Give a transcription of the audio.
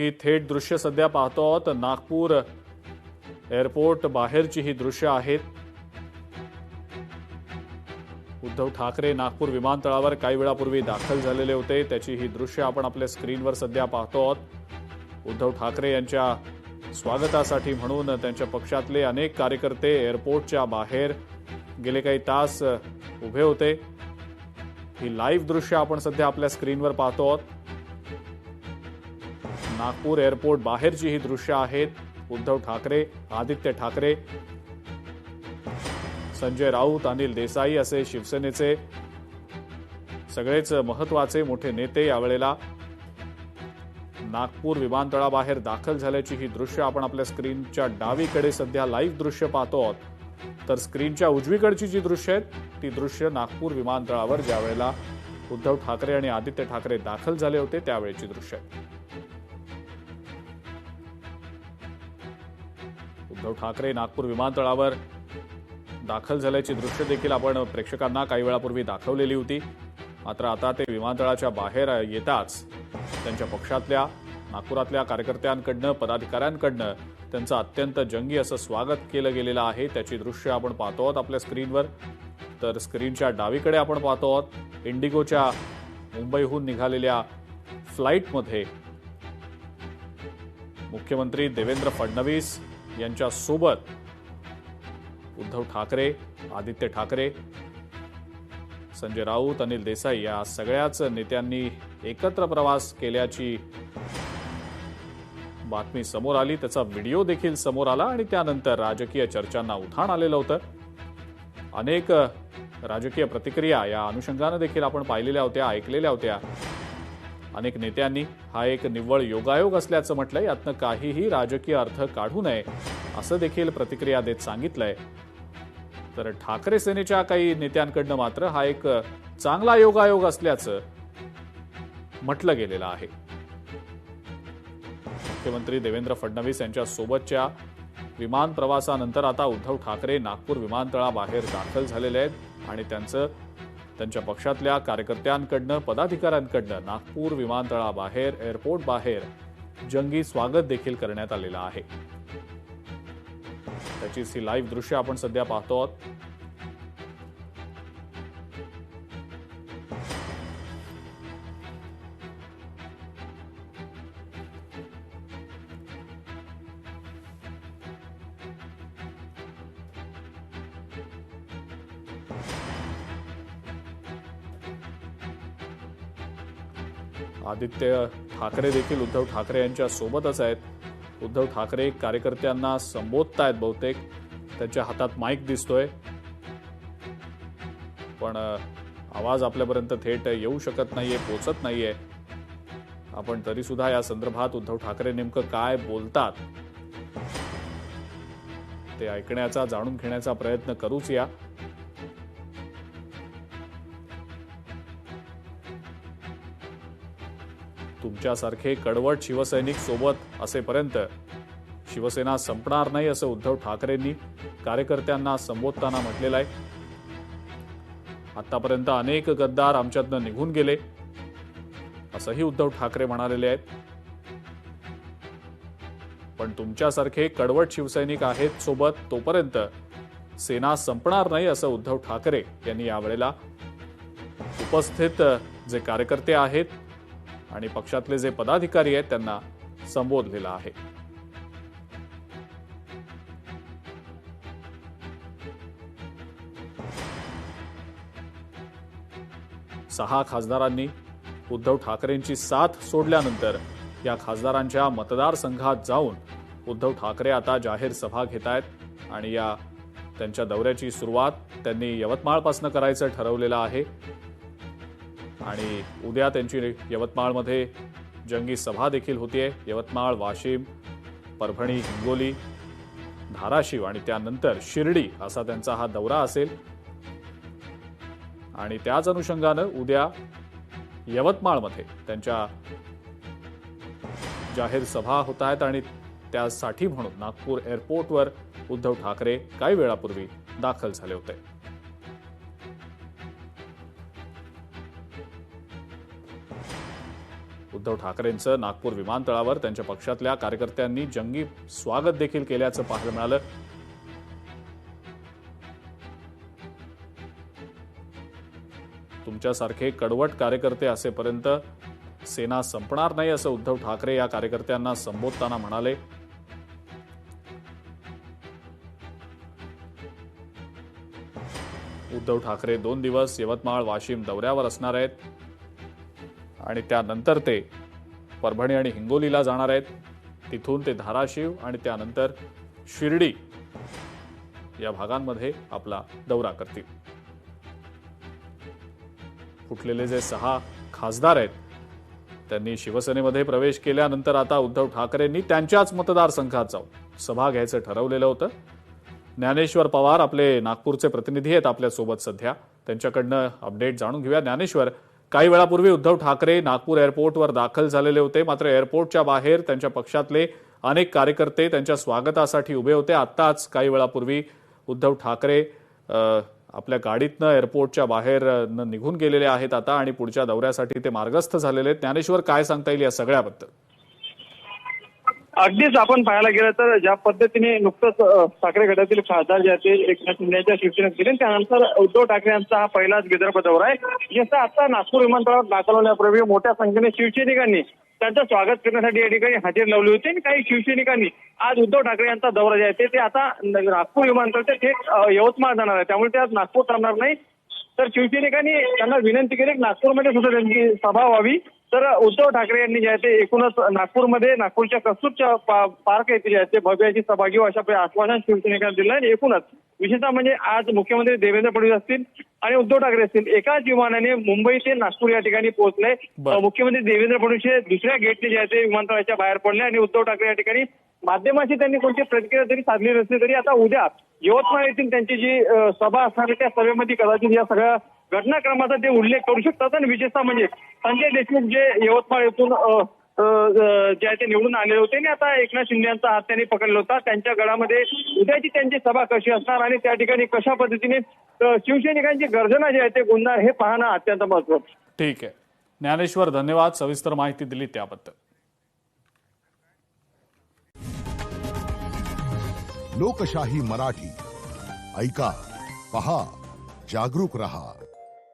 ही थेट दृश्य सध्या पाहतो आहोत. नागपूर एअरपोर्ट बाहेरची ही दृश्य आहेत. उद्धव ठाकरे नागपूर विमानतळावर काही वेळापूर्वी दाखल झालेले होते. त्याची ही दृश्य आपण आपल्या स्क्रीनवर सध्या पाहतो आहोत. उद्धव ठाकरे यांच्या स्वागतासाठी म्हणून त्यांच्या पक्षातले अनेक कार्यकर्ते एअरपोर्टच्या बाहेर गेले काही तास उभे होते. ही लाईव्ह दृश्य आपण सध्या आपल्या स्क्रीनवर पाहतो आहोत. नागपूर एअरपोर्ट बाहेरची ही दृश्य आहेत. उद्धव ठाकरे, आदित्य ठाकरे, संजय राऊत, अनिल देसाई असे शिवसेनेचे सगळेच महत्वाचे मोठे नेते यावेळेला नागपूर विमानतळाबाहेर दाखल झाल्याची ही दृश्य आपण आपल्या स्क्रीनच्या डावीकडे सध्या लाईव्ह दृश्य पाहतो आहोत. तर स्क्रीनच्या उजवीकडची जी दृश्य आहेत ती दृश्य नागपूर विमानतळावर ज्यावेळेला उद्धव ठाकरे आणि आदित्य ठाकरे दाखल झाले होते त्यावेळेची दृश्य आहेत. उद्धव ठाकरे नागपूर विमानतळावर दाखल झाल्याची दृश्य देखील आपण प्रेक्षकांना काही वेळापूर्वी दाखवलेली होती. मात्र आता ते विमानतळाच्या बाहेर येताच त्यांच्या पक्षातल्या नागपुरातल्या कार्यकर्त्यांकडनं, पदाधिकाऱ्यांकडनं त्यांचं अत्यंत जंगी असं स्वागत केलं गेलेलं आहे. त्याची दृश्य आपण पाहतो आहोत आपल्या स्क्रीनवर. तर स्क्रीनच्या डावीकडे आपण पाहतो आहोत इंडिगोच्या मुंबईहून निघालेल्या फ्लाईटमध्ये मुख्यमंत्री देवेंद्र फडणवीस यांच्या सोबत उद्धव ठाकरे, आदित्य ठाकरे, संजय राऊत, अनिल देसाई या सगळ्याच नेत्यांनी एकत्र प्रवास केल्याची बातमी समोर आली. त्याचा व्हिडिओ देखील समोर आला आणि त्यानंतर राजकीय चर्चांना उधाण आलेलं होतं. अनेक राजकीय प्रतिक्रिया या अनुषंगाने देखील आपण पाहिलेल्या होत्या, ऐकलेल्या होत्या. अनेक नेत्यांनी हा एक निव्वळ योगायोग असल्याचं म्हटलंय. यातनं काहीही राजकीय अर्थ काढू नये असं देखील प्रतिक्रिया देत सांगितलंय. तर ठाकरे सेनेच्या काही नेत्यांकडनं मात्र हा एक चांगला योगायोग असल्याचं म्हटलं गेलेलं आहे. मुख्यमंत्री देवेंद्र फडणवीस यांच्या सोबतच्या विमान प्रवासानंतर आता उद्धव ठाकरे नागपूर विमानतळाबाहेर दाखल झालेले आहेत आणि त्यांच्या पक्षातल्या कार्यकर्त्यांकडनं, पदाधिकाऱ्यांकडनं नागपूर विमानतळाबाहेर, एअरपोर्ट बाहेर जंगी स्वागत देखील करण्यात आलेलं आहे. त्याचीच ही लाईव्ह दृश्य आपण सध्या पाहतो आहोत. आदित्य ठाकरे देखील उद्धव ठाकरे यांच्या सोबतच आहेत. उद्धव ठाकरे कार्यकर्त्यांना संबोधतायत. बहुतेक त्यांच्या हातात माईक दिसतोय, पण आवाज आपल्यापर्यंत थेट येऊ शकत नाहीये, पोचत नाहीये. आपण तरी सुद्धा या संदर्भात उद्धव ठाकरे नेमकं काय बोलतात ते ऐकण्याचा, जाणून घेण्याचा प्रयत्न करूच या. तुमच्यासारखे कडवट शिवसैनिक सोबत असेपर्यंत शिवसेना संपणार नाही असं उद्धव ठाकरेंनी कार्यकर्त्यांना संबोधताना म्हटलेलं आहे. आतापर्यंत अनेक गद्दार आमच्यातनं निघून गेले असंही उद्धव ठाकरे म्हणालेले आहेत. पण तुमच्यासारखे कडवट शिवसैनिक आहेत सोबत तोपर्यंत सेना संपणार नाही असं उद्धव ठाकरे यांनी यावेळेला उपस्थित जे कार्यकर्ते आहेत आणि पक्षातले जे पदाधिकारी आहेत त्यांना संबोधलेलं आहे. सहा खासदारांनी उद्धव ठाकरेंची साथ सोडल्यानंतर या खासदारांच्या मतदारसंघात जाऊन उद्धव ठाकरे आता जाहीर सभा घेत आहेत आणि या त्यांच्या दौऱ्याची सुरुवात त्यांनी यवतमाळपासून करायचं ठरवलेलं आहे. आणि उद्या त्यांची यवतमाळमध्ये जंगी सभा देखील होतीये. यवतमाळ, वाशिम, परभणी, हिंगोली, धाराशिव आणि त्यानंतर शिर्डी असा त्यांचा हा दौरा असेल. आणि त्याच अनुषंगानं उद्या यवतमाळमध्ये त्यांच्या जाहीर सभा होत आहेत आणि त्यासाठी म्हणून नागपूर एअरपोर्टवर उद्धव ठाकरे काही वेळापूर्वी दाखल झाले होते. उद्धव ठाकरेंचं नागपूर विमानतळावर त्यांच्या पक्षातल्या कार्यकर्त्यांनी जंगी स्वागत देखील केल्याचं पाहायला मिळालं. तुमच्यासारखे कडवट कार्यकर्ते असेपर्यंत सेना संपणार नाही असं उद्धव ठाकरे या कार्यकर्त्यांना संबोधताना म्हणाले. उद्धव ठाकरे 2 दिवस यवतमाळ वाशिम दौऱ्यावर असणार आहेत आणि त्यानंतर ते परभणी आणि हिंगोलीला जाणार आहेत. तिथून ते धाराशिव आणि त्यानंतर शिर्डी या भागांमध्ये आपला दौरा करतील. फुटलेले जे 6 खासदार आहेत त्यांनी शिवसेनेमध्ये प्रवेश केल्यानंतर आता उद्धव ठाकरेंनी त्यांच्याच मतदारसंघात जाऊन सभा घ्यायचं ठरवलेलं होतं. ज्ञानेश्वर पवार आपले नागपूरचे प्रतिनिधी आहेत आपल्यासोबत सध्या, त्यांच्याकडनं अपडेट जाणून घेऊया. ज्ञानेश्वर, काही वेळापूर्वी उद्धव ठाकरे नागपूर एअरपोर्टवर दाखल झालेले होते, मात्र एअरपोर्टच्या बाहेर त्यांच्या पक्षातले अनेक कार्यकर्ते त्यांच्या स्वागतासाठी उभे होते. आत्ताच काही वेळापूर्वी उद्धव ठाकरे आपल्या गाडीतनं एअरपोर्टच्या बाहेर निघून गेलेले आहेत आता आणि पुढच्या दौऱ्यासाठी ते मार्गस्थ झालेले आहेत. ज्ञानेश्वर, काय सांगता येईल या सगळ्याबद्दल? अगदीच आपण पाहायला गेलं तर ज्या पद्धतीने नुकतंच ठाकरे गटातील खासदार जे ते एकनाथ शिंदेच्या शिवसेनेत गेले, त्यानंतर उद्धव ठाकरे यांचा हा पहिलाच विदर्भ दौरा आहे. जसं आता नागपूर विमानतळावर दाखल होण्यापूर्वी मोठ्या संख्येने शिवसैनिकांनी त्यांचं स्वागत करण्यासाठी या ठिकाणी हजेरी लावली होती आणि काही शिवसैनिकांनी आज उद्धव ठाकरे यांचा दौरा जे आहे ते आता नागपूर विमानतळ थेट यवतमाळ जाणार आहे, त्यामुळे ते आज नागपूर थांबणार नाही. तर शिवसैनिकांनी त्यांना विनंती केली की नागपूरमध्ये सुद्धा त्यांची सभा व्हावी. तर उद्धव ठाकरे यांनी जे आहे ते एकूणच नागपूरमध्ये नागपूरच्या कस्तुरच्या पार्क येथे जे आहे ते भव्याची सभा घेऊ अशा आश्वासन शिवसैनिकांना दिलं आहे. एकूणच विशेषतः म्हणजे आज मुख्यमंत्री देवेंद्र फडणवीस असतील आणि उद्धव ठाकरे असतील एकाच विमानाने मुंबई ते नागपूर या ठिकाणी पोहोचले. मुख्यमंत्री देवेंद्र फडणवीस हे दुसऱ्या गेटने जे आहे ते विमानतळाच्या बाहेर पडले आणि उद्धव ठाकरे या ठिकाणी माध्यमाशी त्यांनी कोणती प्रतिक्रिया जरी साधली नसली तरी आता उद्या यवतमाळ येथील त्यांची जी सभा असणार आहे त्या सभेमध्ये कदाचित या सगळ्या घटनाक्रमाचा ते उल्लेख करू शकतात. आणि विशेषतः म्हणजे संजय देशमुख जे यवतमाळ येथून जे आहे ते निवडून आलेले होते आणि आता एकनाथ शिंदे यांचा हात त्यांनी पकडला होता, त्यांच्या गडामध्ये उद्याची त्यांची सभा कशी असणार आणि त्या ठिकाणी कशा पद्धतीने शिवसैनिकांची गर्जना जी आहे ते गुंजणार हे पाहणं अत्यंत महत्त्वाचं. ठीक आहे ज्ञानेश्वर, धन्यवाद सविस्तर माहिती दिली त्याबद्दल. लोकशाही मराठी ऐका, पहा, जागरूक रहा.